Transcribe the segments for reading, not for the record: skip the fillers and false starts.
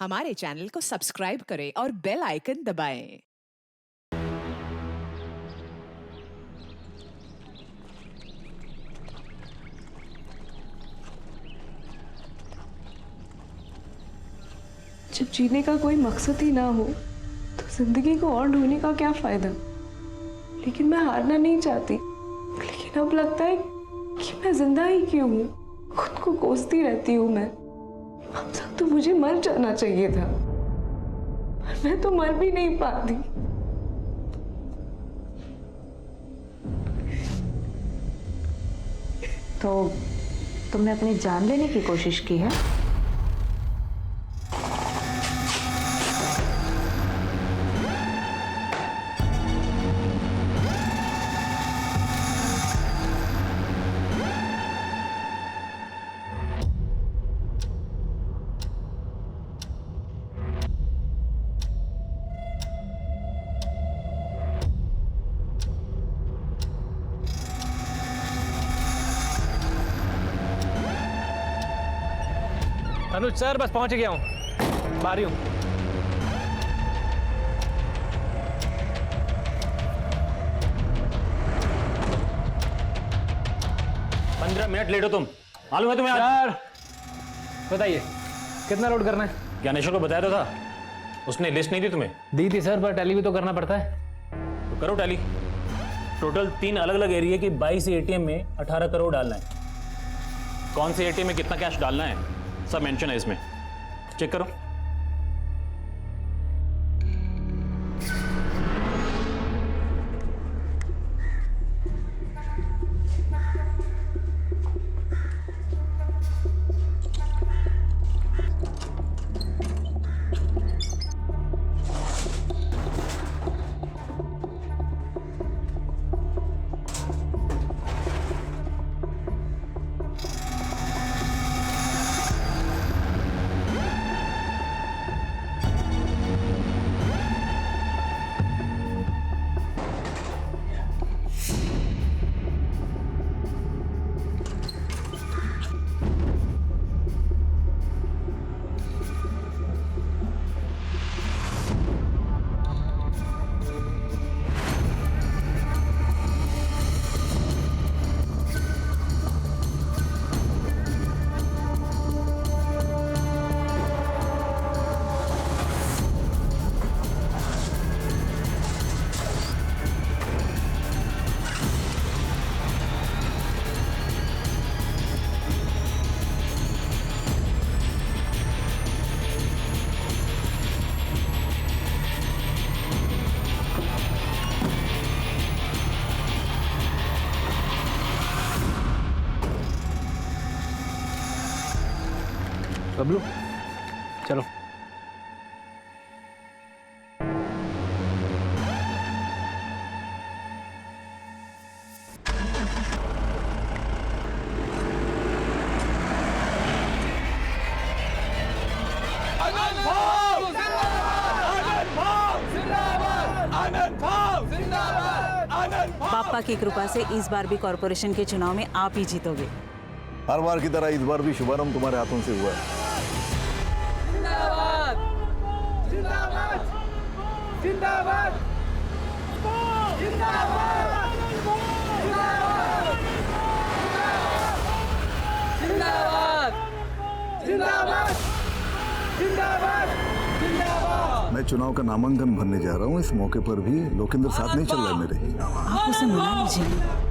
हमारे चैनल को सब्सक्राइब करें और बेल आइकन दबाएं। जब जीने का कोई मकसद ही ना हो तो जिंदगी को और ढूंढने का क्या फायदा। लेकिन मैं हारना नहीं चाहती, लेकिन अब लगता है कि मैं जिंदा ही क्यों हूँ। खुद को कोसती रहती हूँ मैं। अब तक तो मुझे मर जाना चाहिए था, पर मैं तो मर भी नहीं पाती। तो तुमने अपनी जान लेने की कोशिश की है? अनुज सर, बस पहुंच गया हूं, बारी हूं। पंद्रह मिनट लेट हो तुम, मालूम है तुम्हें? सर बताइए कितना लोड करना है? ज्ञानेश्वर को बताया तो था, उसने लिस्ट नहीं दी तुम्हें? दी थी सर, पर टैली भी तो करना पड़ता है। तो करो टैली। टोटल 3 अलग अलग एरिया की 22 एटीएम में 18 करोड़ डालना है। कौन से एटीएम में कितना कैश डालना है सब मेंशन है इसमें, चेक करो। बबलू चलो। पापा की कृपा से इस बार भी कॉर्पोरेशन के चुनाव में आप ही जीतोगे। हर बार की तरह इस बार भी शुभारंभ तुम्हारे हाथों से हुआ है। जिंदाबाद जिंदाबाद जिंदाबाद जिंदाबाद जिंदाबाद जिंदाबाद जिंदाबाद जिंदाबाद। मैं चुनाव का नामांकन भरने जा रहा हूँ। इस मौके पर भी लोकेंद्र साथ नहीं चल रहा है मेरे। आप उसे मना लीजिए।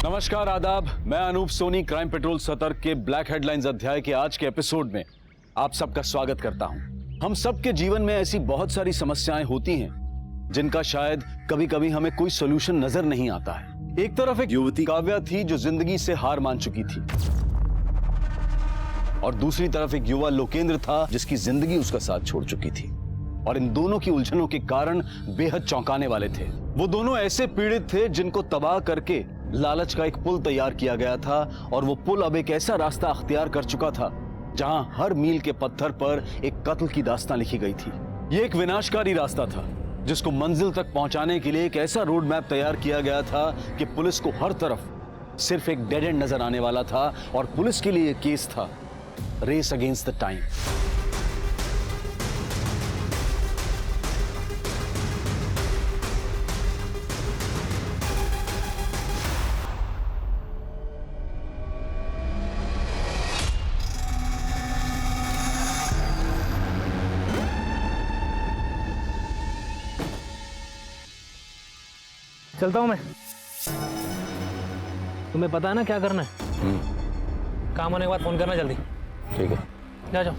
नमस्कार, आदाब। मैं अनूप सोनी क्राइम पेट्रोल सतर्क के ब्लैक हेडलाइंस अध्याय के आज के एपिसोड में आप सबका स्वागत करता हूं। हम सबके जीवन में ऐसी बहुत सारी समस्याएं होती हैं जिनका शायद कभी कभी हमें कोई सोल्यूशन नजर नहीं आता है। एक तरफ एक युवती काव्या थी जो जिंदगी से हार मान चुकी थी और दूसरी तरफ एक युवा लोकेंद्र था जिसकी जिंदगी उसका साथ छोड़ चुकी थी। और इन दोनों की उलझनों के कारण बेहद चौंकाने वाले थे। वो दोनों ऐसे पीड़ित थे जिनको तबाह करके लालच का एक पुल तैयार किया गया था, और वो पुल अब एक ऐसा रास्ता अख्तियार कर चुका था जहां हर मील के पत्थर पर एक कत्ल की दास्तां लिखी गई थी। ये एक विनाशकारी रास्ता था जिसको मंजिल तक पहुंचाने के लिए एक ऐसा रोड मैप तैयार किया गया था कि पुलिस को हर तरफ सिर्फ एक डेड एंड नजर आने वाला था, और पुलिस के लिए केस था रेस अगेंस्ट द टाइम। चलता हूं मैं। तुम्हें पता है ना क्या करना है? काम होने के बाद फोन करना जल्दी। ठीक है, जा जाओ।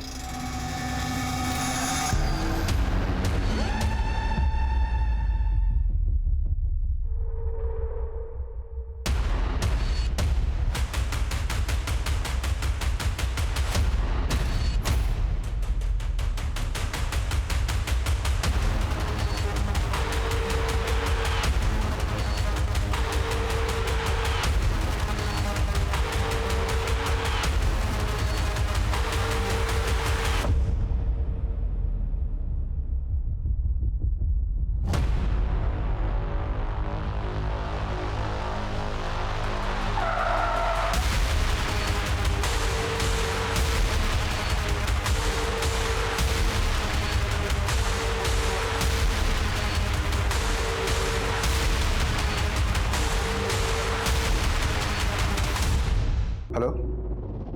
हेलो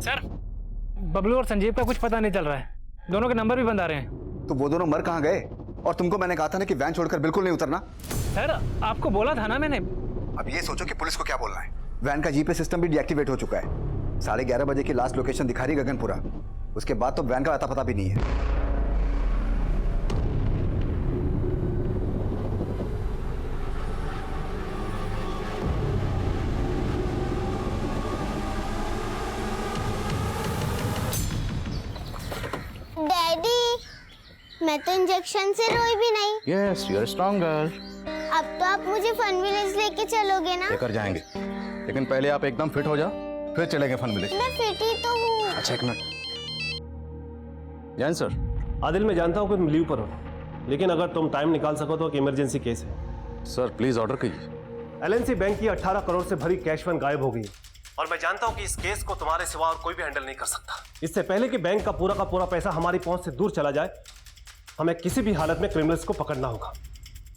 सर, बबलू और संजीव का कुछ पता नहीं चल रहा है। दोनों के नंबर भी बंद आ रहे हैं। तो वो दोनों मर कहाँ गए? और तुमको मैंने कहा था ना कि वैन छोड़कर बिल्कुल नहीं उतरना। सर, आपको बोला था ना मैंने। अब ये सोचो कि पुलिस को क्या बोलना है। वैन का जीपीएस सिस्टम भी डीएक्टिवेट हो चुका है। 11:30 बजे की लास्ट लोकेशन दिखा रही गगनपुरा। उसके बाद तो वैन का अता पता भी नहीं है। डैडी, मैं तो इंजेक्शन से रोई भी नहीं। Yes, you are strong girl. अब तो आप मुझे फन विलेज लेके चलोगे ना? लेकर जाएंगे, लेकिन पहले आप एकदम फिट हो जाओ, फिर चलेंगे फन विलेज। मैं फिट ही तो हूँ। अच्छा, एक मिनट। जैन सर। आदिल, मैं जानता हूँ कि तुम लीव पर हो, लेकिन अगर तुम टाइम निकाल सको तो एक इमरजेंसी केस है। सर प्लीज ऑर्डर कीजिए। एलएनसी बैंक की 18 करोड़ से भरी कैश फंड गायब हो गई, और मैं जानता हूँ कि इस केस को तुम्हारे सिवा और कोई भी हैंडल नहीं कर सकता। इससे पहले कि बैंक का पूरा पैसा हमारी पहुंच से दूर चला जाए, हमें किसी भी हालत में क्रिमिनल्स को पकड़ना होगा।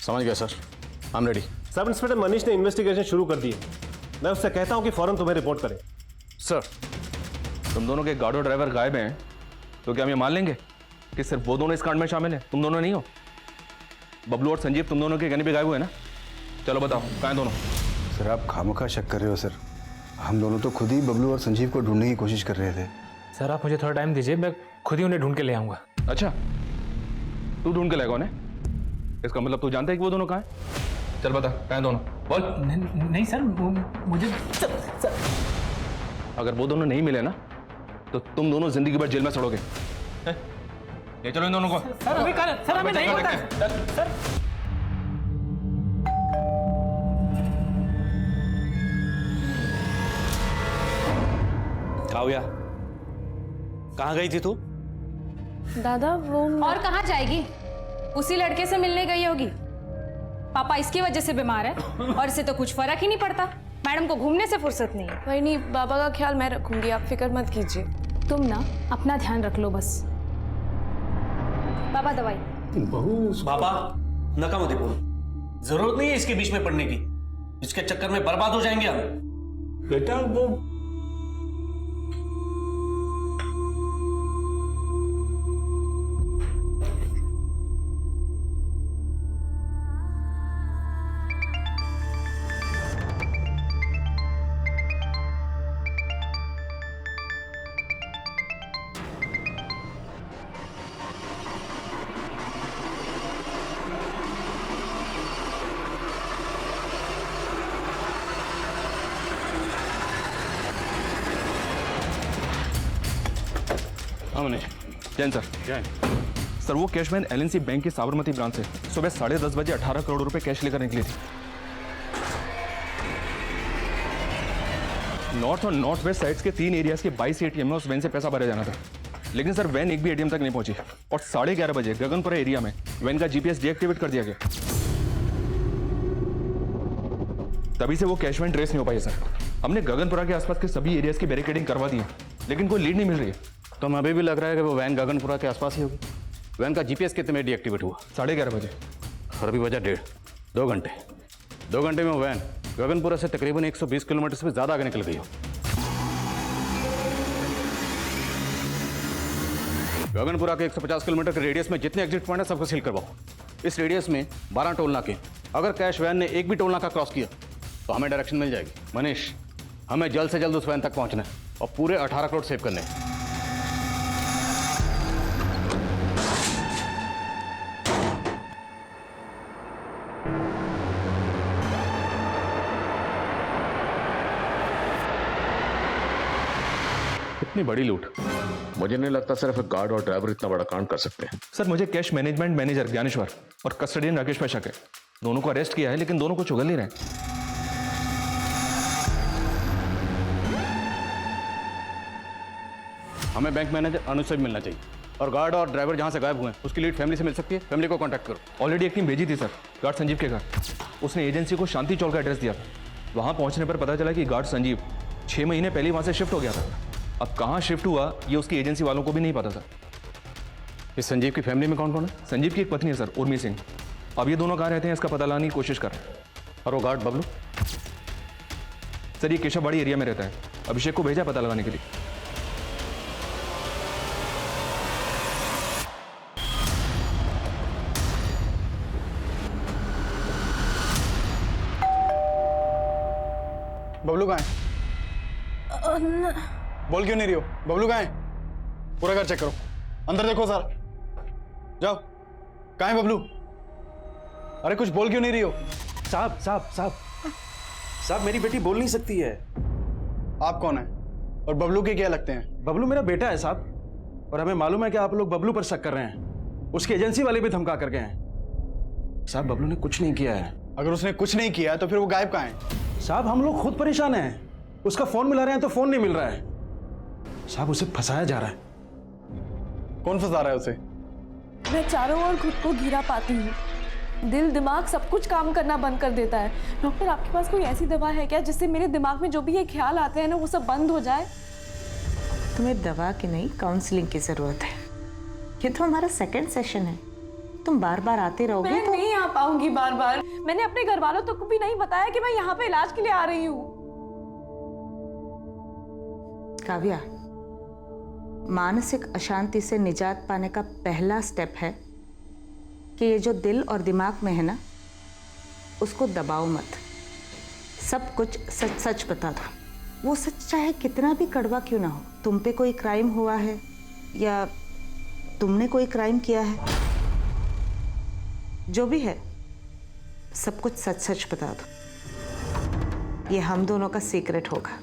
समझ गया sir, I am ready. Sub inspector Manish ने इन्वेस्टिगेशन शुरू कर दी है। मैं उससे कहता हूँ कि फौरन तुम्हें रिपोर्ट करें। सर, तुम दोनों के गार्ड और ड्राइवर गायब हैं, तो क्या हम ये मान लेंगे कि सिर्फ वो दोनों इस कांड में शामिल हैं? तुम दोनों नहीं हो? बबलू और संजीव तुम दोनों के कहने पे गायब हुए ना? चलो बताओ, कहाँ हैं दोनों? सर, आप खामोखा शक कर रहे हो सर। हम दोनों तो खुद ही बबलू और संजीव को ढूंढने की कोशिश कर रहे थे। सर, आप मुझे थोड़ा टाइम दीजिए, मैं खुद ही उन्हें ढूंढ के ले आऊंगा। अच्छा, तू ढूंढ के लाएगा उन्हें? इसका मतलब तू जानता है कि वो दोनों कहाँ हैं? चल बता, कहाँ हैं दोनों? बोल। नहीं सर, मुझे अगर वो दोनों नहीं मिले ना, तो तुम दोनों जिंदगी भर जेल में सड़ोगे। ले चलो इन दोनों को। सर, अभी सर, हमें नहीं पता सर। काव्या, कहाँ गई थी तू? दादा, वो और कहाँ जाएगी? उसी लड़के से मिलने गई होगी। पापा इसकी वजह से बीमार है और इसे तो कुछ फर्क ही नहीं पड़ता। मैडम को घूमने से फुर्सत नहीं है। वही नहीं, बाबा का ख्याल मैं रखूंगी, आप फिक्र मत कीजिए। तुम ना अपना ध्यान रख लो बस। बाबा दवाई। बाबा, नकाम होते बोलो, जरूरत नहीं है इसके बीच में पड़ने की। इसके चक्कर में बर्बाद हो जाएंगे हम। बेटा, वो हाँ मनीष। जैन सर। जैन। सर वो कैशमैन एलएनसी बैंक की साबरमती ब्रांच से सुबह 10:30 बजे 18 करोड़ रुपए कैश लेकर निकली थी। नॉर्थ और नॉर्थ वेस्ट साइड्स के 3 एरियाज के 22 एटीएम में उस वैन से पैसा भरा जाना था, लेकिन सर वैन एक भी एटीएम तक नहीं पहुंची और 11:30 बजे गगनपुरा एरिया में वैन का जीपीएस डीएक्टिवेट कर दिया गया। तभी से वो कैश वैन ट्रेस नहीं हो पाई सर। हमने गगनपुरा के आसपास के सभी एरियाज की बैरिकेडिंग करवा दी है, लेकिन कोई लीड नहीं मिल रही है। तो हमें अभी भी लग रहा है कि वो वैन गगनपुरा के आसपास ही होगी। वैन का जीपीएस कितने में डीएक्टिवेट हुआ? 11:30 बजे। और अभी बजा 2 घंटे। 2 घंटे में वो वैन गगनपुरा से तकरीबन 120 किलोमीटर से भी ज़्यादा आगे निकल गई हो। गगनपुरा के 150 किलोमीटर के रेडियस में जितने एग्जिट पॉइंट है सबको सील करवाओ। इस रेडियस में 12 टोल नाके। अगर कैश वैन ने एक भी टोल नाका क्रॉस किया तो हमें डायरेक्शन मिल जाएगी। मनीष, हमें जल्द से जल्द उस वैन तक पहुंचना है और पूरे 18 करोड़ सेव करने हैं। इतनी बड़ी लूट, मुझे नहीं लगता सिर्फ एक गार्ड और ड्राइवर इतना बड़ा कांड कर सकते हैं। सर मुझे कैश मैनेजमेंट मैनेजर ज्ञानेश्वर और कस्टडियन राकेश पर शक है। दोनों को अरेस्ट किया है, लेकिन दोनों को चुगल नहीं रहे। हमें बैंक मैनेजर अनुज से मिलना चाहिए और गार्ड और ड्राइवर जहां से गायब हुए हैं उसकी लीड फैमिली से मिल सकती है। फैमिली को कांटेक्ट करो। ऑलरेडी एक टीम भेजी थी सर गार्ड संजीव के घर। उसने एजेंसी को शांति चौक का एड्रेस दिया था। वहां पहुंचने पर पता चला कि गार्ड संजीव 6 महीने पहले वहां से शिफ्ट हो गया था। अब कहां शिफ्ट हुआ ये उसकी एजेंसी वालों को भी नहीं पता था। इस संजीव की फैमिली में कौन कौन है? संजीव की एक पत्नी है सर, उर्मी सिंह। अब ये दोनों कहाँ रहते हैं इसका पता लगाने की कोशिश कर रहे हैं। और वो गार्ड बबलू? सर ये केशवबाड़ी एरिया में रहता है। अभिषेक को भेजा पता लगाने के लिए। बबलू कहाँ है? बोल क्यों नहीं रही हो? बबलू कहाँ है? पूरा घर चेक करो, अंदर देखो सर। जाओ, कहाँ है बबलू? अरे कुछ बोल क्यों नहीं रही हो? साहब साहब साहब साहब, मेरी बेटी बोल नहीं सकती है। आप कौन है और बबलू के क्या लगते हैं? बबलू मेरा बेटा है साहब, और हमें मालूम है कि आप लोग बबलू पर शक कर रहे हैं। उसकी एजेंसी वाले भी धमका कर गए हैं। साहब बबलू ने कुछ नहीं किया है। अगर उसने कुछ नहीं किया तो फिर वो गायब कहाँ है? साहब हम लोग खुद परेशान हैं। उसका फोन मिला रहे हैं तो फोन नहीं मिल रहा है। साहब उसे फंसाया जा रहा है। कौन फंसा रहा है उसे? मैं चारों ओर खुद को घिरा पाती हूँ। दिल दिमाग सब कुछ काम करना बंद कर देता है। डॉक्टर आपके पास कोई ऐसी दवा है क्या जिससे मेरे दिमाग में जो भी ये ख्याल आते हैं ना वो सब बंद हो जाए? तुम्हें दवा की नहीं काउंसलिंग की जरूरत है। ये तो हमारा सेकंड सेशन है। तुम बार बार आते रहोगे मैं तो नहीं आ पाऊंगी बार बार। मैंने अपने घर वालों तक को भी नहीं बताया कि मैं यहाँ पे इलाज के लिए आ रही हूँ। काव्या, मानसिक अशांति से निजात पाने का पहला स्टेप है कि ये जो दिल और दिमाग में है ना उसको दबाओ मत। सब कुछ सच सच बता दो। वो सच चाहे कितना भी कड़वा क्यों ना हो। तुम पे कोई क्राइम हुआ है या तुमने कोई क्राइम किया है, जो भी है सब कुछ सच सच बता दो। ये हम दोनों का सीक्रेट होगा।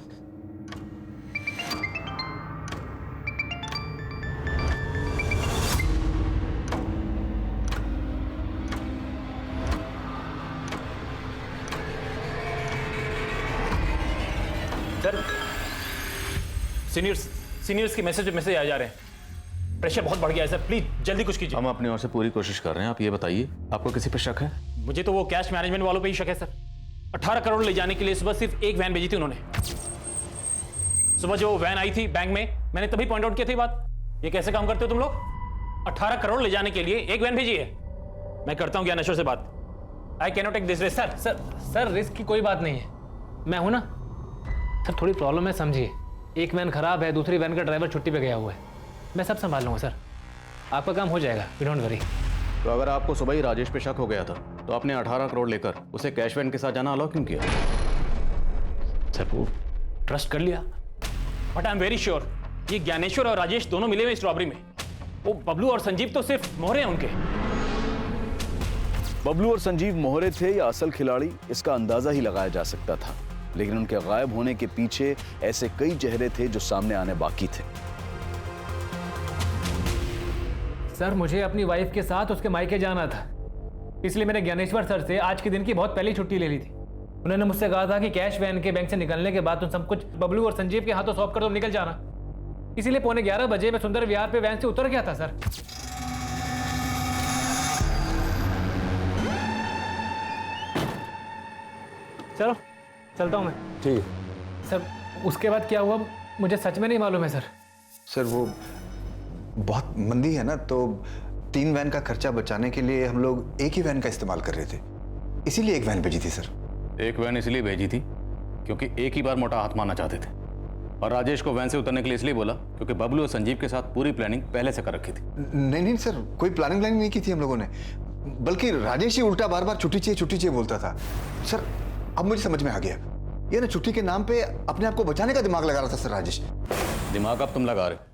सर सीनियर्स के मैसेज आ जा रहे हैं। प्रेशर बहुत बढ़ गया है सर, प्लीज जल्दी कुछ कीजिए। हम अपनी ओर से पूरी कोशिश कर रहे हैं। आप ये बताइए, आपको किसी पे शक है? मुझे तो वो कैश मैनेजमेंट वालों पे ही शक है सर। 18 करोड़ ले जाने के लिए सुबह सिर्फ एक वैन भेजी थी उन्होंने। सुबह जो वैन आई थी बैंक में, मैंने तभी पॉइंट आउट किया थी बात। ये कैसे काम करते हो तुम लोग? 18 करोड़ ले जाने के लिए एक वैन भेजी है। मैं करता हूँ ज्ञानेश्वर से बात। I can not take this risk. Sir risk की कोई बात नहीं है, मैं हूं ना सर। थोड़ी प्रॉब्लम है समझिए। एक वैन खराब है, दूसरी वैन का ड्राइवर छुट्टी पे गया हुआ है। मैं सब संभाल लूंगा सर, आपका काम हो जाएगा, यू डोंट वरी। तो अगर आपको सुबह ही राजेश पे शक हो गया था तो आपने 18 करोड़ लेकर उसे कैश वैन के साथ जाना अलाउ क्यों किया? सर वो ट्रस्ट कर लिया, but I am very sure ये ज्ञानेश्वर और राजेश दोनों मिले हुए इस रॉबरी में। वो बबलू और संजीव तो सिर्फ मोहरे हैं उनके। बबलू और संजीव मोहरे थे या असल खिलाड़ी, इसका अंदाजा ही लगाया जा सकता था, लेकिन उनके गायब होने के पीछे ऐसे कई चेहरे थे जो सामने आने बाकी थे। सर मुझे अपनी वाइफ के साथ उसके मायके जाना था, इसलिए मैंने ज्ञानेश्वर सर से आज के दिन की बहुत पहले छुट्टी ले ली थी। उन्होंने मुझसे कहा था कि कैश वैन के बैंक से निकलने के बाद तुम सब कुछ बबलू और संजीव के हाथों सौंप कर तुम निकल जाना। इसीलिए 11:15 बजे मैं सुंदर विहार पे वैन से उतर गया था सर। चलो चलता हूँ मैं। ठीक सर उसके बाद क्या हुआ मुझे सच में नहीं मालूम है सर। सर वो बहुत मंदी है ना, तो 3 वैन का खर्चा बचाने के लिए हम लोग एक ही वैन का इस्तेमाल कर रहे थे, इसीलिए एक वैन भेजी थी सर। एक वैन इसलिए भेजी थी क्योंकि एक ही बार मोटा हाथ मारना चाहते थे, और राजेश को वैन से उतरने के लिए इसलिए बोला क्योंकि बबलू और संजीव के साथ पूरी प्लानिंग पहले से कर रखी थी। नहीं सर, कोई प्लानिंग नहीं की थी हम लोगों ने, बल्कि राजेश ही उल्टा बार बार छुट्टी चाहिए बोलता था। सर अब मुझे समझ में आ गया, ये ना छुट्टी के नाम पे अपने आप को बचाने का दिमाग लगा रहा था सर राजेश। दिमाग अब तुम लगा रहे,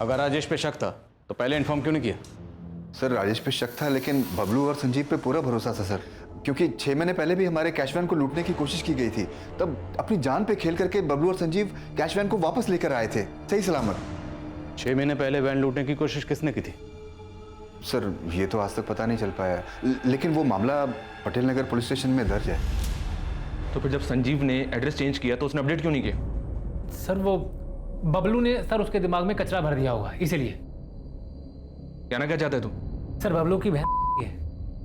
अगर राजेश पे शक था तो पहले इन्फॉर्म क्यों नहीं किया? सर राजेश पे शक था, लेकिन बबलू और संजीव पे पूरा भरोसा था सर, क्योंकि 6 महीने पहले भी हमारे कैश वैन को लूटने की कोशिश की गई थी, तब अपनी जान पे खेल करके बबलू और संजीव कैश वैन को वापस लेकर आए थे सही सलामत। 6 महीने पहले वैन लूटने की कोशिश किसने की थी? सर ये तो आज तक पता नहीं चल पाया, लेकिन वो मामला पटेल नगर पुलिस स्टेशन में दर्ज है। तो फिर जब संजीव ने एड्रेस चेंज किया तो उसने अपडेट क्यों नहीं किया? सर वो बबलू ने सर उसके दिमाग में कचरा भर दिया होगा, इसीलिए। कहना क्या चाहते तू? सर बबलू की बहन है,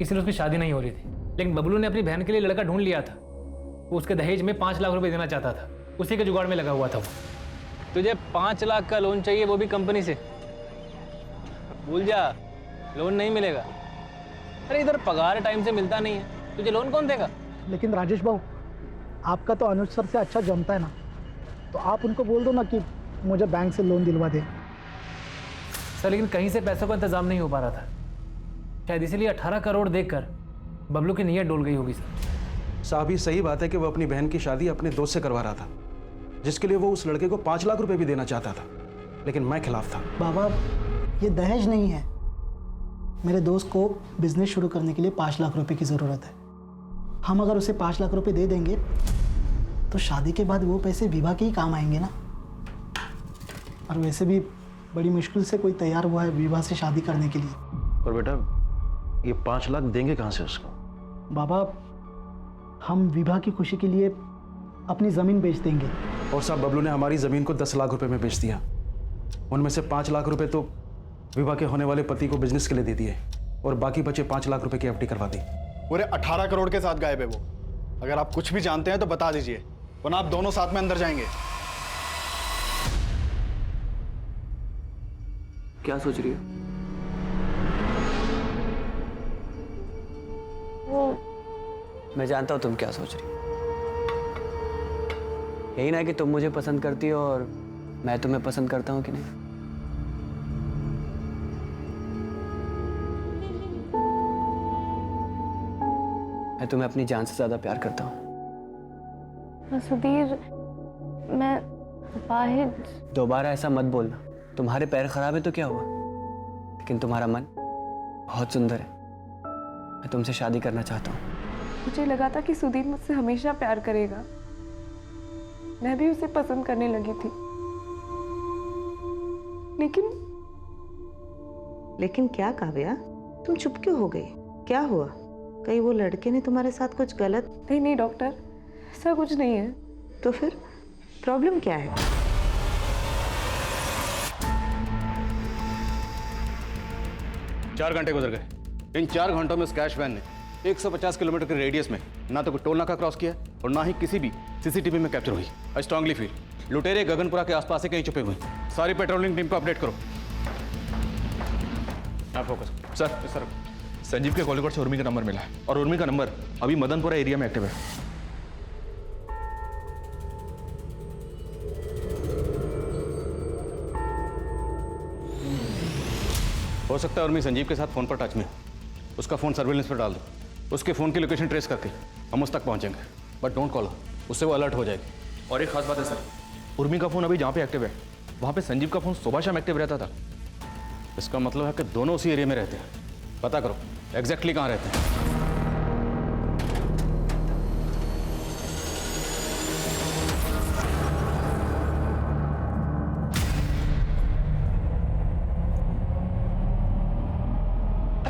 इसलिए उसकी शादी नहीं हो रही थी, लेकिन बबलू ने अपनी बहन के लिए लड़का ढूंढ लिया था। वो उसके दहेज में 5 लाख रुपए देना चाहता था, उसी के जुगाड़ में लगा हुआ था वो। तुझे 5 लाख का लोन चाहिए, वो भी कंपनी से? भूल जा, लोन नहीं मिलेगा। अरे इधर पगार टाइम से मिलता नहीं है, तुझे लोन कौन देगा? लेकिन राजेश भाऊ, आपका तो अनुज सर से अच्छा जमता है ना, तो आप उनको बोल दो ना कि मुझे बैंक से लोन दिलवा दे। सर लेकिन कहीं से पैसों का इंतजाम नहीं हो पा रहा था, शायद इसीलिए 18 करोड़ देखकर बबलू की नीयत डोल गई होगी सर। साहब ये सही बात है कि वो अपनी बहन की शादी अपने दोस्त से करवा रहा था, जिसके लिए वो उस लड़के को 5 लाख रुपए भी देना चाहता था, लेकिन मैं खिलाफ था। बाबा ये दहेज नहीं है, मेरे दोस्त को बिजनेस शुरू करने के लिए 5 लाख रुपए की ज़रूरत है। हम अगर उसे 5 लाख रुपए दे देंगे तो शादी के बाद वो पैसे विवाह के ही काम आएंगे ना। और वैसे भी बड़ी मुश्किल से कोई तैयार हुआ है विवाह से शादी करने के लिए। और बेटा ये 5 लाख देंगे कहाँ से उसको? बाबा हम विवाह की खुशी के लिए अपनी ज़मीन बेच देंगे। और साहब बबलू ने हमारी ज़मीन को 10 लाख रुपए में बेच दिया, उनमें से 5 लाख रुपए तो विवाह के होने वाले पति को बिजनेस के लिए दे दिए, और बाकी बचे 5 लाख रुपए की एफडी करवा दी। पूरे 18 करोड़ के साथ गायब है वो। अगर आप कुछ भी जानते हैं तो बता दीजिए, वरना आप दोनों साथ में अंदर जाएंगे। क्या सोच रही हो? मैं जानता हूं तुम क्या सोच रही हो। यही ना कि तुम मुझे पसंद करती हो और मैं तुम्हें पसंद करता हूं कि नहीं। मैं तुम्हें अपनी जान से ज्यादा प्यार करता हूं। सुधीर मैं वाहिद। दोबारा ऐसा मत बोलना। तुम्हारे पैर खराब है तो क्या हुआ, लेकिन तुम्हारा मन बहुत सुंदर है। मैं तुमसे शादी करना चाहता हूँ। मुझे लगा था कि सुधीर मुझसे हमेशा प्यार करेगा, मैं भी उसे पसंद करने लगी थी, लेकिन क्या काव्या, तुम चुप क्यों हो गई? क्या हुआ? कहीं वो लड़के ने तुम्हारे साथ कुछ गलत? नहीं डॉक्टर, ऐसा कुछ नहीं है। तो फिर प्रॉब्लम क्या है? चार घंटे गुजर गए। इन 4 घंटों में उस कैश वैन ने 150 किलोमीटर के रेडियस में ना तो कोई टोल नाका क्रॉस किया और ना ही किसी भी सीसीटीवी में कैप्चर हुई। आई स्ट्रांगली फील लुटेरे गगनपुरा के आसपास से कहीं छुपे हुए। सारी पेट्रोलिंग टीम को अपडेट करो। आप फोकस सर संजीव के कॉलिंग से उर्मी का नंबर मिला है, और उर्मी का नंबर अभी मदनपुरा एरिया में एक्टिव है। हो सकता है उर्मी संजीव के साथ फोन पर टच में। उसका फोन सर्विलेंस पर डाल दो, उसके फोन की लोकेशन ट्रेस करके हम उस तक पहुंचेंगे। बट डोंट कॉल, उससे वो अलर्ट हो जाएगी। और एक खास बात है सर, उर्मी का फोन अभी जहाँ पे एक्टिव है वहाँ पे संजीव का फोन सुबह शाम एक्टिव रहता था। इसका मतलब है कि दोनों उसी एरिया में रहते हैं। पता करो एग्जैक्टली कहाँ रहते हैं।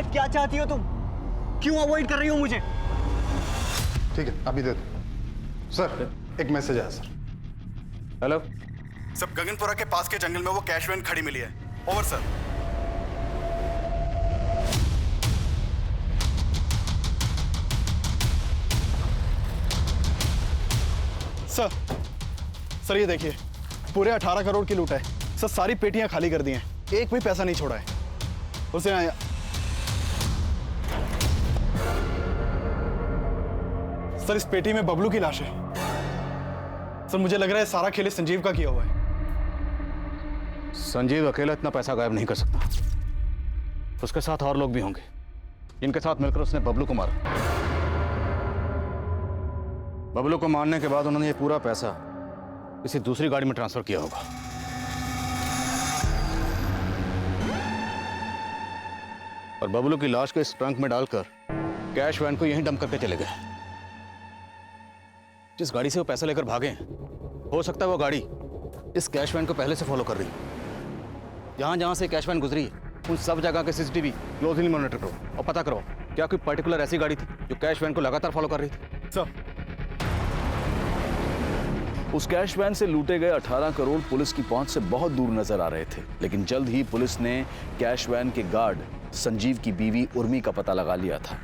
अरे क्या चाहती हो तुम? क्यों अवॉइड कर रही हो मुझे? ठीक है, अभी दे दो। सर, एक मैसेज आया सर। हेलो सब गगनपुरा के पास के जंगल में वो कैश वैन खड़ी मिली है। Over sir. सर ये देखिए, पूरे 18 करोड़ की लूट है सर। सारी पेटियां खाली कर दी हैं, एक भी पैसा नहीं छोड़ा है। उसे सर इस पेटी में बबलू की लाश है। सर मुझे लग रहा है सारा खेल संजीव का किया हुआ है। संजीव अकेला इतना पैसा गायब नहीं कर सकता, उसके साथ और लोग भी होंगे। इनके साथ मिलकर उसने बबलू को मारा। बबलू को मारने के बाद उन्होंने ये पूरा पैसा किसी दूसरी गाड़ी में ट्रांसफर किया होगा और बबलू की लाश को इस ट्रंक में डालकर कैश वैन को यहीं डंप करके चले गए। जिस गाड़ी से वो पैसा लेकर भागे, हो सकता है वो गाड़ी इस कैश वैन को पहले से फॉलो कर रही है। जहां जहां से कैश वैन गुजरी उन सब जगह के सीसीटीवी क्लोजली मॉनिटर करो और पता करो क्या कोई पर्टिकुलर ऐसी गाड़ी थी जो कैश वैन को लगातार फॉलो कर रही थी। सर उस कैश वैन से लूटे गए 18 करोड़ पुलिस की पहुंच से बहुत दूर नजर आ रहे थे, लेकिन जल्द ही पुलिस ने कैश वैन के गार्ड संजीव की बीवी उर्मी का पता लगा लिया था।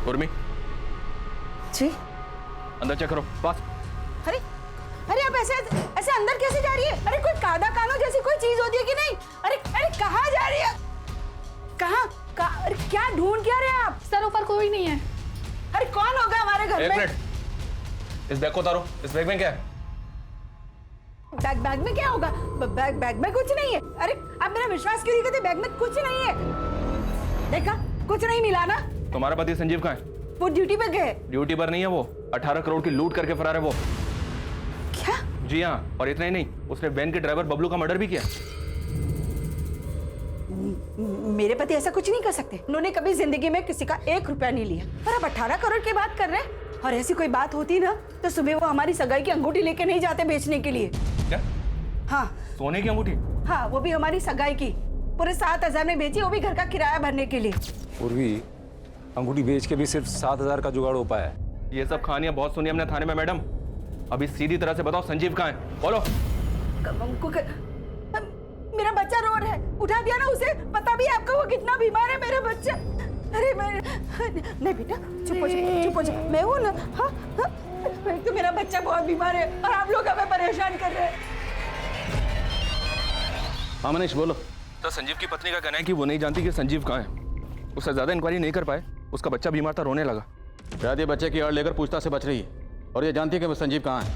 उर्मी जी अंदर चेक करो। पास। अरे अरे आप ऐसे ऐसे अंदर कैसे जा रही है? अरे कोई कादा कानो जैसी कोई चीज होती है कि नहीं? अरे अरे कहाँ जा रही है? कहाँ? अरे क्या ढूंढ क्या रहे हैं आप? सर ऊपर कोई नहीं है। अरे कौन होगा हमारे घर एक में? मिनट, इस बैग को उतारो। इस बैग में क्या है? बैग में क्या होगा? बैग में कुछ नहीं है। अरे आप मेरा विश्वास क्यों नहीं करते? बैग में कुछ नहीं है। देखा, कुछ नहीं मिला ना। तुम्हारा पति संजीव कहाँ है? वो ड्यूटी पे गए। ड्यूटी पर नहीं है वो, 18 करोड़ की लूट करके फरार है वो। क्या? जी हाँ, और इतना ही नहीं, उसने वैन के ड्राइवर बबलू का मर्डर भी किया। मेरे पति ऐसा कुछ नहीं कर सकते। उन्होंने कभी जिंदगी में किसी का 1 रुपया नहीं लिया। पर अब 18 करोड़ की बात कर रहे हैं। और ऐसी कोई बात होती ना तो सुबह वो हमारी सगाई की अंगूठी लेके नहीं जाते बेचने के लिए। क्या? हाँ, सोने की अंगूठी? हाँ, वो भी हमारी सगाई की। पूरे 7,000 में बेची, वो भी घर का किराया भरने के लिए। पूर्वी अंगूठी बेच के भी सिर्फ 7,000 का जुगाड़ हो पाया है। ये सब कहानियां बहुत सुनी हमने थाने में मैडम। अभी सीधी तरह से बताओ संजीव कहाँ है? बोलो। मेरा बच्चा रो रहा है, उठा दिया ना उसे। पता भी है आपको वो कितना बीमार है मेरा बच्चा। अरे मैं नहीं बेटा, चुप हो जा। मैं हूँ ना। हाँ हाँ, तो मेरा बच्चा बहुत बीमार है और आप लोग हमें परेशान कर रहे हैं। हाँ मनीष बोलो। तो संजीव की पत्नी का कहना है कि वो नहीं जानती कि संजीव कहाँ है। उससे ज्यादा इंक्वायरी नहीं कर पाए, उसका बच्चा बीमार था, रोने लगा। शायद ये बच्चे की आड़ लेकर पूछताछ से बच रही है और ये जानती है कि संजीव कहाँ है।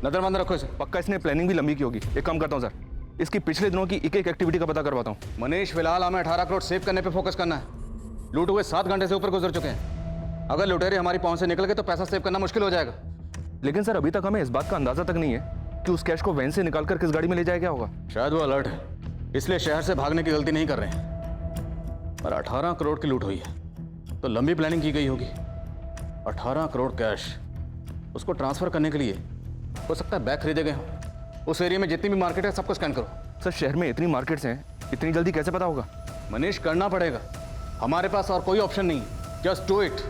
नजरबंद रखो इसे। पक्का इसने प्लानिंग भी लंबी की होगी। एक काम करता हूँ सर, इसकी पिछले दिनों की एक एक्टिविटी का पता करवाता हूँ। मनीष, फिलहाल हमें 18 करोड़ सेव करने पे फोकस करना है। लूट हुए 7 घंटे से ऊपर गुजर चुके हैं। अगर लुटेरे हमारी पहुंच से निकल गए तो पैसा सेव करना मुश्किल हो जाएगा। लेकिन सर अभी तक हमें इस बात का अंदाजा तक नहीं है कि उस कैश को वैन से निकालकर किस गाड़ी में ले जाया गया होगा। शायद वो अलर्ट है, इसलिए शहर से भागने की गलती नहीं कर रहे हैं। और 18 करोड़ की लूट हुई है तो लंबी प्लानिंग की गई होगी। 18 करोड़ कैश उसको ट्रांसफर करने के लिए हो सकता है बैग खरीदे गए हों। उस एरिया में जितनी भी मार्केट है सबको स्कैन करो। सर शहर में इतनी मार्केट्स हैं, इतनी जल्दी कैसे पता होगा? मनीष, करना पड़ेगा। हमारे पास और कोई ऑप्शन नहीं है। Just do it.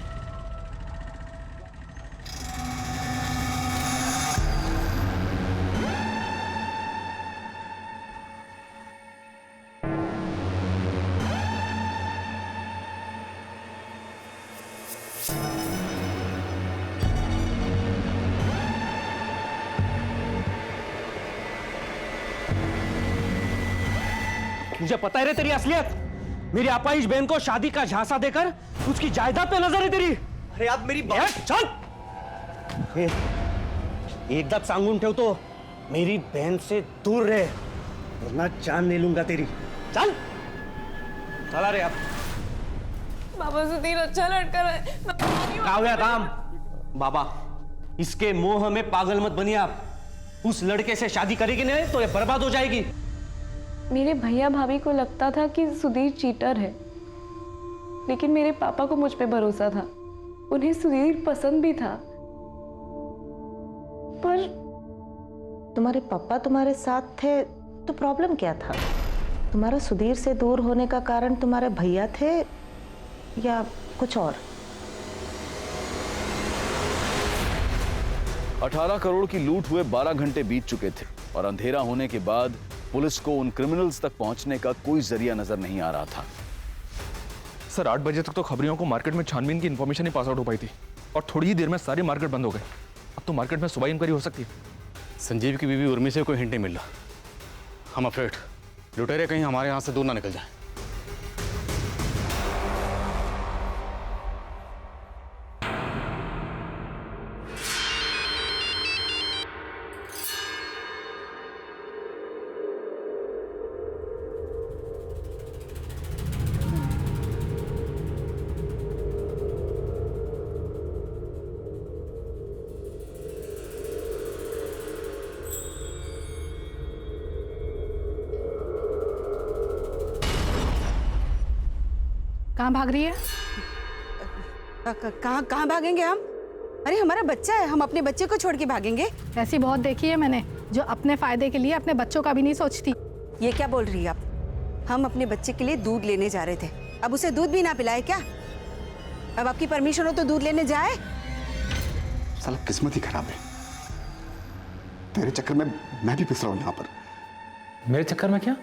मुझे पता है रे तेरी असलियत। मेरी अपाहिज बहन को शादी का झांसा देकर उसकी जायदाद पे नजर है तेरी। अरे आप मेरी बात चल। एकदम सांगून ठेव तो मेरी बहन से दूर रहे वरना जान ले लूंगा तेरी। चल चला रे आप। बाबा सुधीर अच्छा लड़का है। क्या हुआ काम? बाबा इसके मोह में पागल मत बनिए आप। उस लड़के से शादी करेगी नहीं तो ये बर्बाद हो जाएगी। मेरे भैया भाभी को लगता था कि सुधीर चीटर है, लेकिन मेरे पापा को मुझ पे भरोसा था। उन्हें सुधीर पसंद भी था, पर तुम्हारे पापा तुम्हारे साथ थे तो प्रॉब्लम क्या था? तुम्हारा सुधीर से दूर होने का कारण तुम्हारे भैया थे या कुछ और? 18 करोड़ की लूट हुए 12 घंटे बीत चुके थे और अंधेरा होने के बाद पुलिस को उन क्रिमिनल्स तक पहुंचने का कोई जरिया नजर नहीं आ रहा था। सर 8 बजे तक तो खबरियों को मार्केट में छानबीन की इन्फॉर्मेशन ही पास आउट हो पाई थी और थोड़ी ही देर में सारी मार्केट बंद हो गई। अब तो मार्केट में सुबह इंक्वायरी हो सकती है। संजीव की बीवी उर्मी से कोई हिंट नहीं मिल रहा। हम अफ्रेड लुटेरे कहीं हमारे यहाँ से दूर ना निकल जाए। कहाँ भाग रही है? कहाँ भागेंगे हम? अरे हमारा बच्चा है, हम अपने बच्चे को छोड़ के भागेंगे? ऐसी बहुत देखी है मैंने जो अपने फायदे के लिए अपने बच्चों का भी नहीं सोचती। ये क्या बोल रही है आप? हम अपने बच्चे के लिए दूध लेने जा रहे थे, अब उसे दूध भी ना पिलाए क्या? अब आपकी परमिशन हो तो दूध लेने जाए? साला किस्मत ही खराब है। तेरे चक्कर में मैं भी पिस रहा हूं यहाँ पर। मेरे चक्कर में क्या?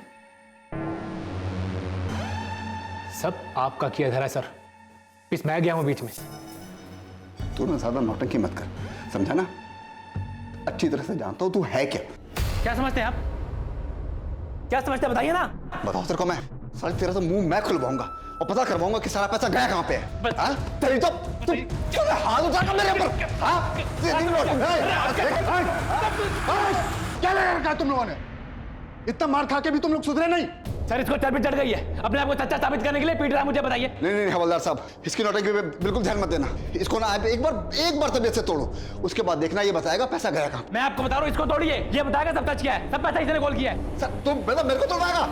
सब आपका किया धरा सर। पिस मैं गया हूं बीच में। तू ना ज्यादा नौटंकी मत कर, समझा ना? अच्छी तरह से जानता हूं तू है क्या। क्या समझते हैं आप? क्या समझते हैं बताइए ना। बताओ तेरे को मैं साली तेरा तो मुंह मैं खुलवाऊंगा और पता करवाऊंगा कि सारा पैसा गया कहां पे है। हाँ? तेरी तो तू हाथ उठाकर मेरे ऊपर। हाँ? क्या लगा रखा तुम लोगों ने? इतना मार खा के भी तुम लोग सुधरे नहीं? सर इसको चर्बी चढ़ गई है, अपने आप को सच्चा साबित करने के लिए पीट रहा है मुझे। बताइए। नहीं हवलदार साहब, इसकी नौटंकी पे बिल्कुल ध्यान मत देना। इसको ना एक बार तबीयत से तोड़ो, उसके बाद देखना ये बताएगा पैसा गया कहाँ। मैं आपको बता रहा हूँ, इसको तोड़िए, ये बताएगा सब सच क्या है, सब पैसा इसने गोल किया है। सर तुम मतलब मेरे को तोड़वाएगा?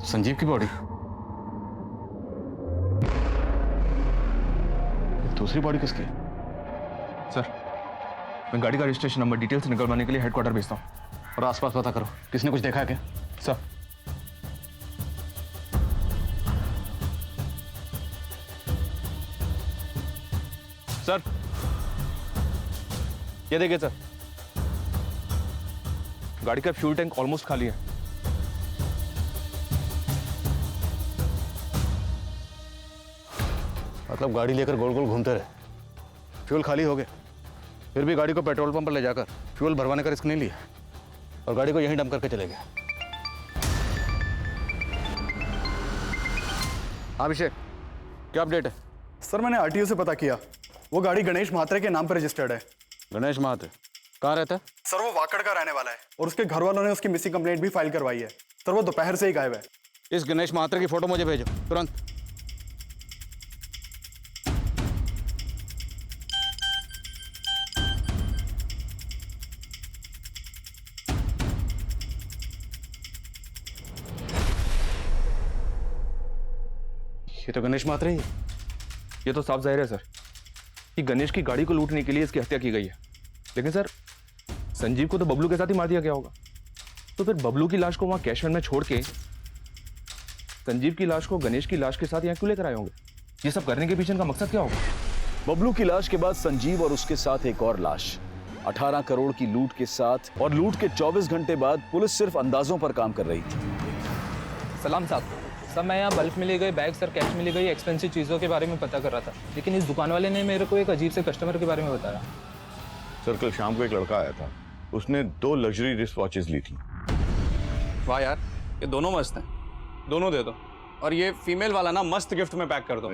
संजीव की बॉडी, दूसरी बॉडी किसकी है? सर मैं गाड़ी का रजिस्ट्रेशन नंबर डिटेल्स निकलवाने के लिए हेडक्वार्टर भेजता हूँ। और आसपास पता करो, किसने कुछ देखा है क्या? सर सर ये देखिए सर, गाड़ी का फ्यूल टैंक ऑलमोस्ट खाली है। मतलब गाड़ी लेकर गोल गोल घूमते रहे, फ्यूल खाली हो गए, फिर भी गाड़ी को पेट्रोल पंप पर ले जाकर फ्यूल भरवाने का रिस्क नहीं लिया और गाड़ी को यहीं डंप करके चले गए। अभिषेक क्या अपडेट है? सर मैंने आरटीओ से पता किया, वो गाड़ी गणेश महात्रे के नाम पर रजिस्टर्ड है। गणेश महात्रे कहाँ रहता है? सर वो वाकड़ का रहने वाला है और उसके घर वालों ने उसकी मिसिंग कंप्लेंट भी फाइल करवाई है। सर वो दोपहर से ही गायब है। इस गणेश महात्रे की फोटो मुझे भेजो तुरंत। ये तो गणेश महात्रे ही है। ये तो साफ जाहिर है सर कि गणेश की गाड़ी को लूटने के लिए इसकी हत्या की गई है, लेकिन सर संजीव को तो बबलू के साथ ही मार दिया गया होगा। तो फिर बबलू की लाश को वहां कैश वैन में छोड़ के संजीव की लाश को गणेश की लाश के साथ यहाँ क्यों लेकर आए होंगे? ये सब करने के पीछे इनका मकसद क्या होगा? बबलू की लाश के बाद संजीव और उसके साथ एक और लाश, 18 करोड़ की लूट के साथ, और लूट के 24 घंटे बाद पुलिस सिर्फ अंदाजों पर काम कर रही थी। सलाम साहब, सर मैं यहाँ बल्क में ले गए बैग, सर कैश में ले गई एक्सपेंसिव चीज़ों के बारे में पता कर रहा था, लेकिन इस दुकान वाले ने मेरे को एक अजीब से कस्टमर के बारे में बताया। सर कल शाम को एक लड़का आया था, उसने 2 लग्जरी रिस्ट वॉचेस ली थी। वाह यार, ये दोनों मस्त हैं, दोनों दे दो। और ये फीमेल वाला ना मस्त गिफ्ट में पैक कर दो।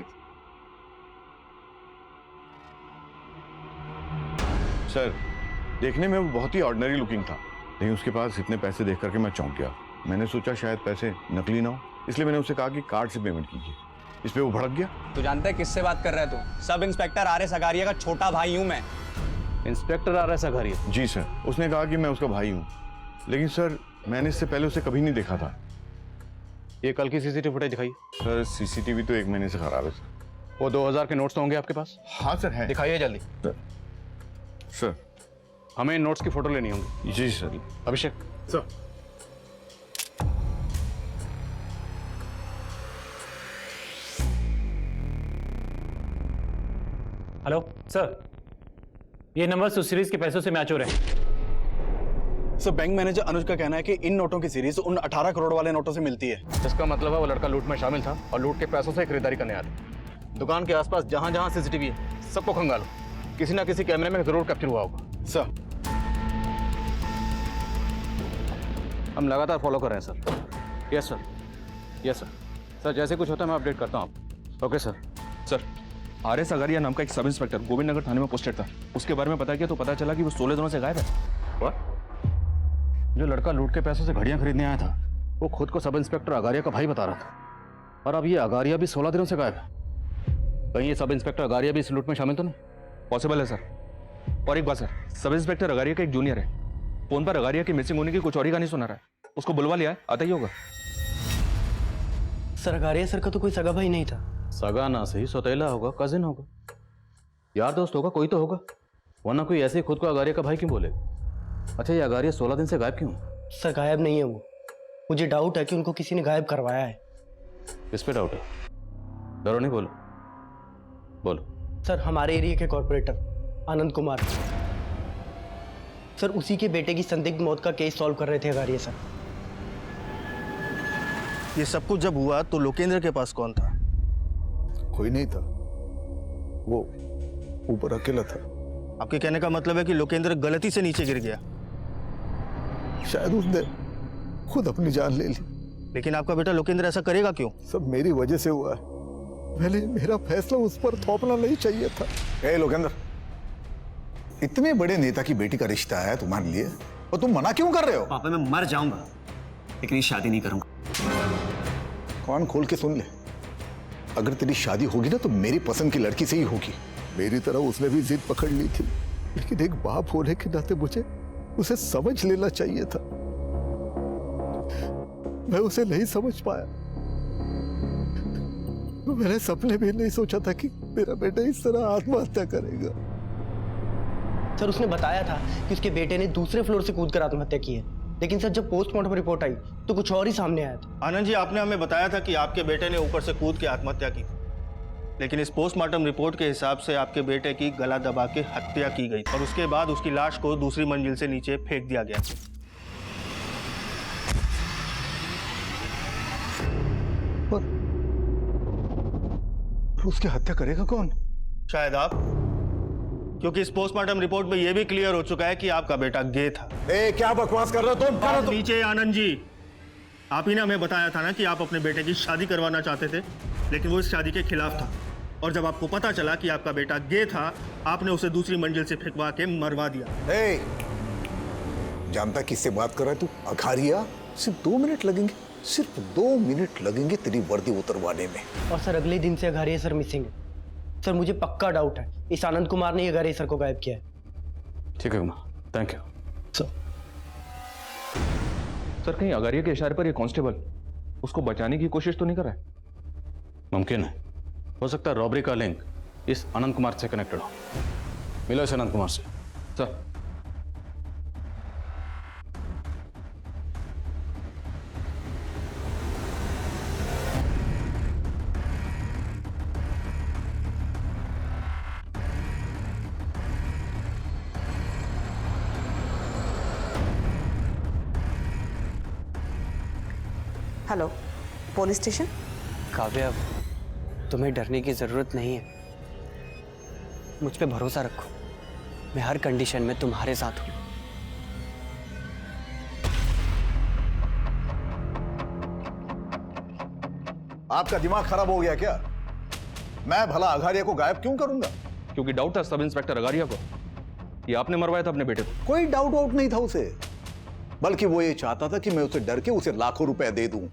सर देखने में वो बहुत ही ऑर्डिनरी लुकिंग था, लेकिन उसके पास इतने पैसे देख करके मैं चौंक गया। मैंने सोचा शायद पैसे नकली ना हो, इसलिए मैंने उसे कहा कि कार्ड से पेमेंट कीजिए। इस पे वो भड़क गया। तू जानता है किससे बात कर रहा है तू? Sub inspector R S. अगारिया का छोटा भाई हूँ मैं। Inspector R S. अगारिया? जी सर, उसने कहा कि मैं उसका भाई हूँ, लेकिन सर मैंने इससे पहले उसे कभी नहीं देखा था। ये कल की सीसीटीवी फुटेज दिखाइए। सर सीसीटीवी तो 1 महीने से खराब है सर। वो 2000 के नोट्स तो होंगे आपके पास? हाँ सर है। दिखाइए जल्दी। सर हमें इन नोट्स की फोटो लेनी होगी। जी सर। अभिषेक सर। हेलो सर, ये नंबर सुसीरीज के पैसों से मैच हो रहे हैं। सर बैंक मैनेजर अनुज का कहना है कि इन नोटों की सीरीज उन 18 करोड़ वाले नोटों से मिलती है। इसका मतलब है वो लड़का लूट में शामिल था और लूट के पैसों से खरीदारी करने आया था। दुकान के आसपास जहां जहां सीसीटीवी है सबको खंगालो, किसी ना किसी कैमरे में जरूर कैप्चर हुआ होगा। सर हम लगातार फॉलो कर रहे हैं sir. Yes sir, yes sir. Sir जैसे कुछ होता है मैं अपडेट करता हूँ आप। Okay sir. Sir RS. Agariya नाम का एक सब इंस्पेक्टर गोविंद नगर थाने में पोस्टेड था, उसके बारे में पता किया तो पता चला कि वो 16 दिनों से गायब है। जो लड़का लूट के पैसों से घड़ियां खरीदने आया था वो खुद को सब इंस्पेक्टर अगारिया का भाई बता रहा था, और अब ये अगारिया भी 16 दिनों से गायब है। कहीं ये सब इंस्पेक्टर अगारिया भी इस लूट में शामिल तो नहीं? पॉसिबल है सर। और एक बात सर, सब इंस्पेक्टर अगारिया का एक जूनियर है, फोन पर अगारिया की मिसिंग होने की कुछ और ही कहानी सुना रहा है। उसको बुलवा लिया है, आता ही होगा। सर अगारिया सर का तो कोई सगा भाई नहीं था। सगा ना सही, सौतेला होगा, कजिन होगा, यार दोस्त होगा, कोई तो होगा, वरना कोई ऐसे ही खुद को अगारिया का भाई क्यों बोलेगा? अच्छा ये अगारिया 16 दिन से गायब क्यों? सर गायब नहीं है वो, मुझे डाउट है कि उनको किसी ने गायब करवाया है। किस पे डाउट है? डरो नहीं, बोलो बोलो। सर हमारे एरिया के कॉर्पोरेटर आनंद कुमार सर, उसी के बेटे की संदिग्ध मौत का केस सॉल्व कर रहे थे अगारिया सर। ये सब कुछ जब हुआ तो लोकेंद्र के पास कौन था? कोई नहीं था, वो ऊपर अकेला था। आपके कहने का मतलब है कि लोकेंद्र गलती से नीचे गिर गया? शायद उसने खुद अपनी जान ले ली। लेकिन आपका बेटा लोकेंद्र ऐसा करेगा क्यों? सब मेरी वजह से हुआ है। पहले मेरा फैसला उस पर थोपना नहीं चाहिए था। ए लोकेंद्र, इतने बड़े नेता की बेटी का रिश्ता है तुम्हारे लिए और तुम मना क्यों कर रहे हो? पापा मैं मर जाऊंगा लेकिन ये शादी नहीं करूंगा। कान खोल के सुन ले, अगर तेरी शादी होगी ना तो मेरी पसंद की लड़की से ही होगी। मेरी तरह उसने भी जिद पकड़ ली थी, लेकिन एक बाप होने के नाते मुझे उसे समझ लेना चाहिए था। मैं उसे नहीं समझ पाया। मैंने सपने भी नहीं सोचा था कि मेरा बेटा इस तरह आत्महत्या करेगा। सर उसने बताया था कि उसके बेटे ने दूसरे फ्लोर से कूदकर आत्महत्या की है, लेकिन सर जब पोस्टमार्टम रिपोर्ट आई तो कुछ और ही सामने आया था। आनंद जी, आपने हमें बताया था कि आपके बेटे ने ऊपर से कूद के आत्महत्या की, लेकिन इस पोस्टमार्टम रिपोर्ट के हिसाब से आपके बेटे की गला दबा के हत्या की गई और उसके बाद उसकी लाश को दूसरी मंजिल से नीचे फेंक दिया गया। उसकी हत्या करेगा कौन? शायद आप, क्योंकि इस पोस्टमार्टम रिपोर्ट में यह भी क्लियर हो चुका है कि आपका बेटा गे था। ए, क्या बकवास कर रहे हो तुम? नीचे आनंद जी, आप ही ने हमें बताया था ना कि आप अपने बेटे की शादी करवाना चाहते थे, लेकिन वो इस शादी के खिलाफ था, और जब आपको पता चला कि आपका बेटा गे था, आपने उसे दूसरी मंजिल से फेंकवा के मरवा दिया। ए, जानता किससे बात कर रहा है तू? अगारिया। सिर्फ 2 मिनट लगेंगे, सिर्फ 2 मिनट लगेंगे तेरी वर्दी उतरवाने में। और सर अगले दिन से अगारिया सर मिसिंग है। सर मुझे पक्का डाउट है इस आनंद कुमार ने अगारिया सर को गायब किया है। ठीक है Kumar, thank you sir. Sir कहीं अगारिया के इशारे पर ये कांस्टेबल उसको बचाने की कोशिश तो नहीं कर रहा है? मुमकिन है, हो सकता है रॉबरी का लिंक इस अनंत कुमार से कनेक्टेड हो। मिलो इस अनंत कुमार से। Sir hello, police station. Kavya, तुम्हें डरने की जरूरत नहीं है, मुझ पे भरोसा रखो, मैं हर कंडीशन में तुम्हारे साथ हूं। आपका दिमाग खराब हो गया क्या? मैं भला अगारिया को गायब क्यों करूंगा? क्योंकि डाउट था सब इंस्पेक्टर अगारिया को कि आपने मरवाया था अपने बेटे को। कोई डाउट वाउट नहीं था उसे। बल्कि वो ये चाहता था कि मैं उसे डर के उसे लाखों रुपए दे दूं,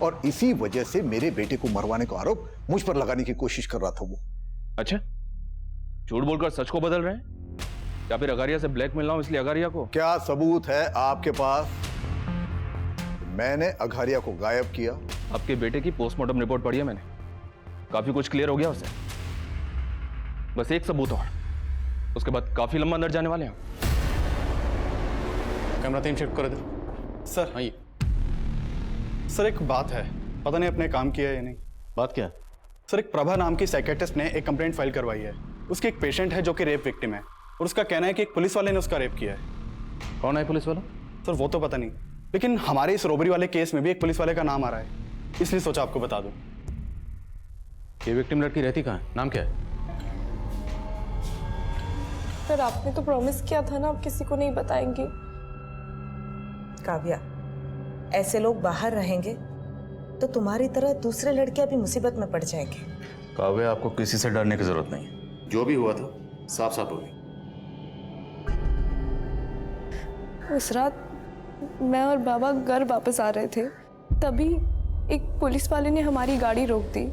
और इसी वजह से मेरे बेटे को मरवाने का आरोप मुझ पर लगाने की कोशिश कर रहा था वो। अच्छा, झूठ बोलकर सच को बदल रहे हैं, या फिर अगारिया से ब्लैकमेल ना हो इसलिए अगारिया को? क्या सबूत है आपके पास? मैंने अघारिया को गायब किया। आपके बेटे की पोस्टमार्टम रिपोर्ट पढ़ी है मैंने, काफी कुछ क्लियर हो गया उससे। बस एक सबूत और, उसके बाद काफी लंबा अंदर जाने वाले हैं। कैमरा 3 शिफ्ट कर दो सर। आइए सर एक बात है, पता नहीं अपने काम किया या नहीं। बात क्या? सर एक प्रभा नाम की साइकेट्रिस्ट ने एक कंप्लेंट फाइल करवाई है। उसकी एक पेशेंट है जो कि रेप विक्टिम है, और उसका कहना है कि एक पुलिस वाले ने उसका रेप किया है। कौन है पुलिस वाला? सर वो तो पता नहीं, लेकिन हमारे इस रोबरी वाले केस में भी एक पुलिस वाले का नाम आ रहा है, इसलिए सोचा आपको बता दूं। ये विक्टिम लड़की रहती कहाँ है? नाम क्या है? सर आपने तो प्रॉमिस किया था ना आप किसी को नहीं बताएंगे। काव्या, ऐसे लोग बाहर रहेंगे तो तुम्हारी तरह दूसरे लड़के भी मुसीबत में पड़ जाएंगे। काव्या, आपको किसी से डरने की जरूरत नहीं है, जो भी हुआ था साफ साफ हो गई। उस रात मैं और बाबा घर वापस आ रहे थे, तभी एक पुलिस वाले ने हमारी गाड़ी रोक दी।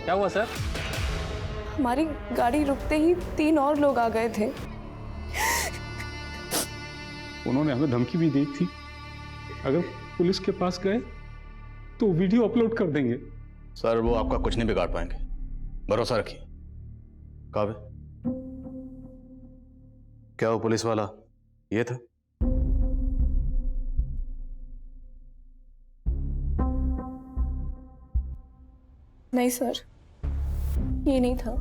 क्या हुआ सर? हमारी गाड़ी रुकते ही 3 और लोग आ गए थे। उन्होंने हमें धमकी भी दी थी, अगर पुलिस के पास गए तो वीडियो अपलोड कर देंगे। सर वो आपका कुछ नहीं बिगाड़ पाएंगे, भरोसा रखिए। काव्य, क्या वो पुलिस वाला ये था? नहीं सर, ये नहीं था।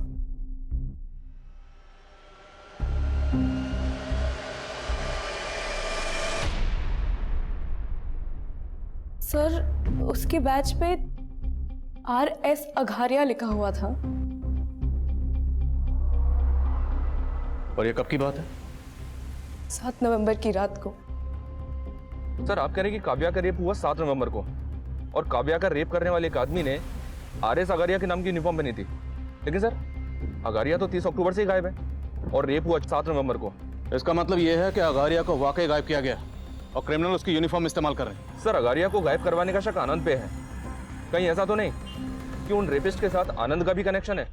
सर उसके बैच पे RS अघारिया लिखा हुआ था। और ये कब की बात है? 7 नवंबर की रात को। सर आप कह रहे हैं कि काव्या का रेप हुआ 7 नवंबर को, और काव्या का रेप करने वाले एक आदमी ने RS अगारिया के नाम की यूनिफॉर्म पहनी थी। लेकिन सर अगारिया तो 30 अक्टूबर से ही गायब है, और रेप हुआ 7 नवंबर को। इसका मतलब यह है कि अगारिया को वाकई गायब किया गया और क्रिमिनल उसकी यूनिफॉर्म इस्तेमाल कर रहे हैं। सर अगारिया को गायब करवाने का शक आनंद पे है, कहीं ऐसा तो नहीं कि उन रेपिस्ट के साथ आनंद का भी कनेक्शन है?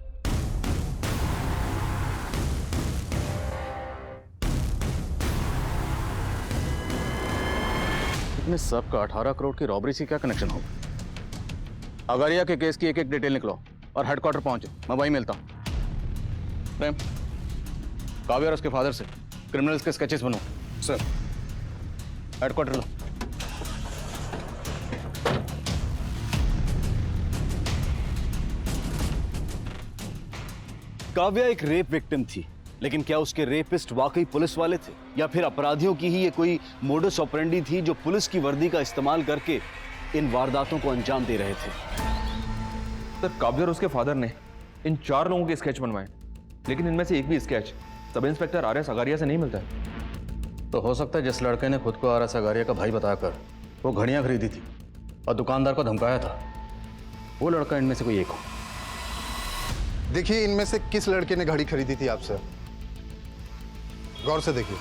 इतने सब का 18 करोड़ की रॉबरी से क्या कनेक्शन होगा? अगारिया के केस की एक एक डिटेल निकलो और हेडक्वार्टर पहुंचो, मैं वहीं मिलता हूं। प्रेम, काव्या और उसके फादर से क्रिमिनल्स के स्केचेस बनो। सर हेडक्वार्टर लो। काव्या एक रेप विक्टिम थी, लेकिन क्या उसके रेपिस्ट वाकई पुलिस वाले थे, या फिर अपराधियों की ही ये कोई मोडस ऑपरेंडी थी जो पुलिस की वर्दी का इस्तेमाल करके इन वारदातों को अंजाम दे रहे थे? सर काव्या और उसके फादर ने इन 4 लोगों के स्केच बनवाए, लेकिन इनमें से एक भी sketch sub inspector RS Agariya से नहीं मिलता है। तो हो सकता है जिस लड़के ने खुद को RS अगारिया का भाई बताकर वो घड़ियां खरीदी थी और दुकानदार को धमकाया था, वो लड़का इनमें से कोई एक हो। देखिए इनमें से किस लड़के ने घड़ी खरीदी थी आपसे, गौर से देखिए।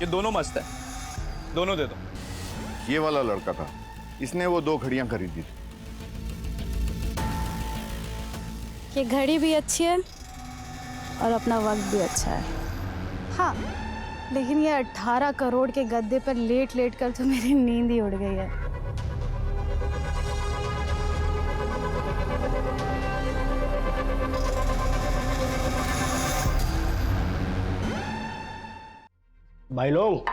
ये दोनों मस्त है, दोनों दे दो। ये वाला लड़का था, इसने वो 2 घड़ियां खरीदी थी। ये घड़ी भी अच्छी है और अपना वक्त भी अच्छा है। हाँ, लेकिन ये 18 करोड़ के गद्दे पर लेट लेट कर तो मेरी नींद ही उड़ गई है। भाई लोग,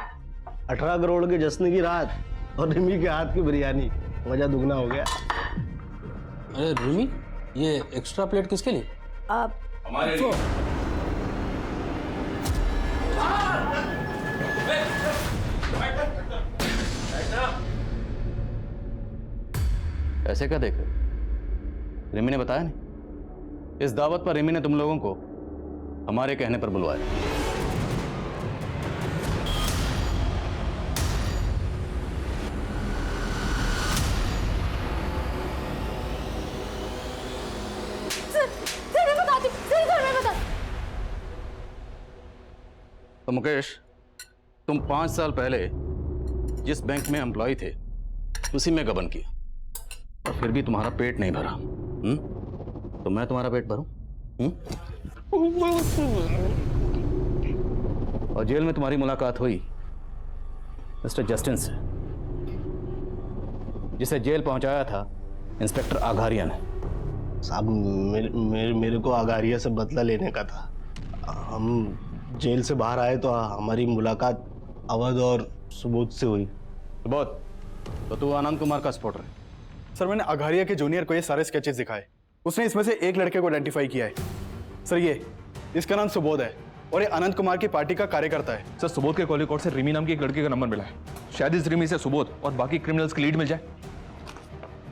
18 करोड़ के जश्न की रात और रिमी के हाथ की बिरयानी, मजा दुगना हो गया। अरे रिमी, ये एक्स्ट्रा प्लेट किसके लिए? आप हमारे लिए। ऐसे क्या देख रहे? रिमी ने बताया नहीं? इस दावत पर रिमी ने तुम लोगों को हमारे कहने पर बुलवाया। मुकेश, तुम 5 साल पहले जिस बैंक में एम्प्लॉय थे उसी में गबन किया और फिर भी तुम्हारा पेट नहीं भरा। तो मैं तुम्हारा पेट भरूं? और जेल में तुम्हारी मुलाकात हुई मिस्टर जस्टिन से, जिसे जेल पहुंचाया था इंस्पेक्टर आघारिया ने। साहब मेरे को आगारिया से बदला लेने का था। हम जेल से बाहर आए तो हमारी मुलाकात अवध और सुबोध से हुई। सुबोध, तो तू आनंद कुमार का सपोर्टर है? सर, मैंने अघारिया के जूनियर को ये सारे स्केचेस दिखाए। उसने इसमें से एक लड़के को आइडेंटिफाई किया है। सर, इसका नाम सुबोध है और ये आनंद कुमार की पार्टी का कार्यकर्ता है। सर, सुबोध के कॉल से रिमी नाम की एक लड़की का नंबर मिला है। शायद इस रिमी से सुबोध और बाकी क्रिमिनल्स की लीड मिल जाए।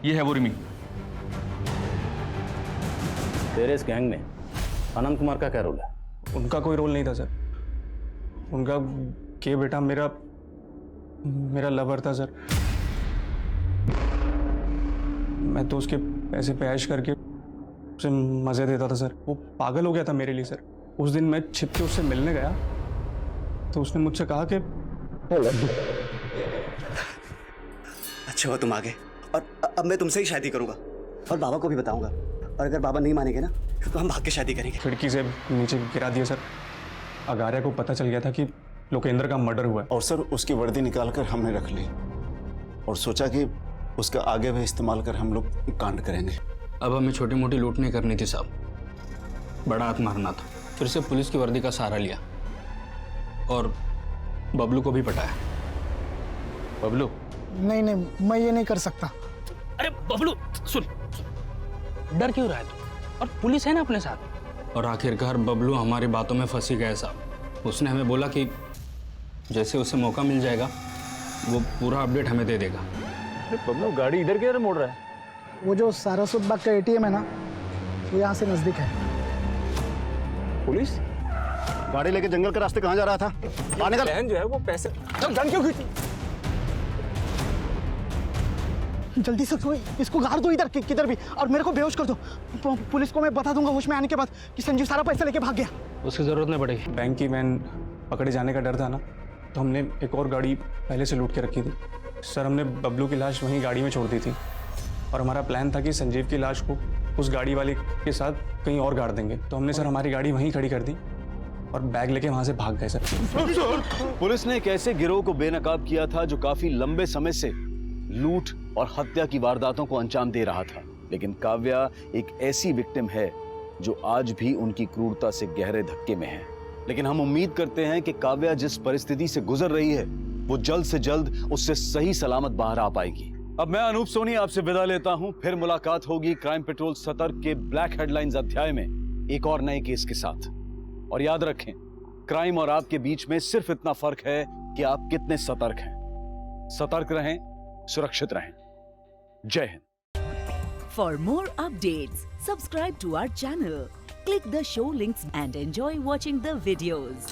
ये है वो रिमी। तेरे इस गैंग में आनंद कुमार का क्या रोल है? उनका कोई रोल नहीं था सर। उनका के बेटा मेरा लवर था सर। मैं तो उसके पैसे पे ऐश करके उसे मजे देता था सर। वो पागल हो गया था मेरे लिए सर। उस दिन मैं छिप के उससे मिलने गया तो उसने मुझसे कहा कि अच्छा हुआ तुम आ गए, और अब मैं तुमसे ही शादी करूंगा और बाबा को भी बताऊंगा, और अगर बाबा नहीं मानेंगे ना तो हम भाग के शादी करेंगे। खिड़की से नीचे गिरा दिया सर। अगारिया को पता चल गया था कि लोकेंद्र का मर्डर हुआ है। और सर उसकी वर्दी निकाल कर हमने रख ली और सोचा कि उसका आगे भी इस्तेमाल कर हम लोग कांड करेंगे। अब हमें छोटी मोटी लूट नहीं करनी थी साहब, बड़ा हाथ मारना था। फिर से पुलिस की वर्दी का सहारा लिया और बबलू को भी पटाया। बबलू? नहीं, मैं ये नहीं कर सकता। अरे बबलू सुन, डर क्यों रहा है तू? और पुलिस है ना अपने साथ। और आखिरकार बबलू हमारी बातों में फंसी गया साहब। उसने हमें बोला कि जैसे उसे मौका मिल जाएगा वो पूरा अपडेट हमें दे देगा। बबलू, गाड़ी इधर किधर मोड़ रहा है? वो जो सारस्वत बाग का एटीएम है ना, वो यहाँ से नजदीक है। पुलिस गाड़ी लेके जंगल के रास्ते कहाँ जा रहा था? आने का बहन जो है वो पैसे गन क्यों खींची? जल्दी से इसको गाड़ दो इधर किधर भी, और मेरे को बेहोश कर दो। पुलिस को मैं बता दूंगा होश में आने के बाद कि संजीव सारा पैसा लेके भाग गया। उसकी जरूरत नहीं पड़ेगी। बैंक की वैन पकड़े जाने का डर था ना, तो हमने एक और गाड़ी पहले से लूट के रखी थी सर। हमने बबलू की लाश वहीं गाड़ी में छोड़ दी थी और हमारा प्लान था कि संजीव की लाश को उस गाड़ी वाले के साथ कहीं और गाड़ देंगे। तो हमने सर हमारी गाड़ी वहीं खड़ी कर दी और बैग लेके वहां से भाग गए सर। पुलिस ने एक ऐसे गिरोह को बेनकाब किया था जो काफी लंबे समय से लूट और हत्या की वारदातों को अंजाम दे रहा था। लेकिन काव्या एक ऐसी विक्टिम है जो आज भी उनकी क्रूरता से गहरे धक्के में है। लेकिन हम उम्मीद करते हैं कि काव्या जिस परिस्थिति से गुजर रही है वो जल्द से जल्द उससे सही सलामत बाहर आ पाएगी। अब मैं अनूप सोनी आपसे विदा लेता हूं। फिर मुलाकात होगी क्राइम पेट्रोल सतर्क के ब्लैक हेडलाइंस अध्याय में एक और नए केस के साथ। और याद रखें, क्राइम और आपके बीच में सिर्फ इतना फर्क है कि आप कितने सतर्क हैं। सतर्क रहें, सुरक्षित रहें। जय Hind. For more updates, subscribe to our channel, click the show links and enjoy watching the videos.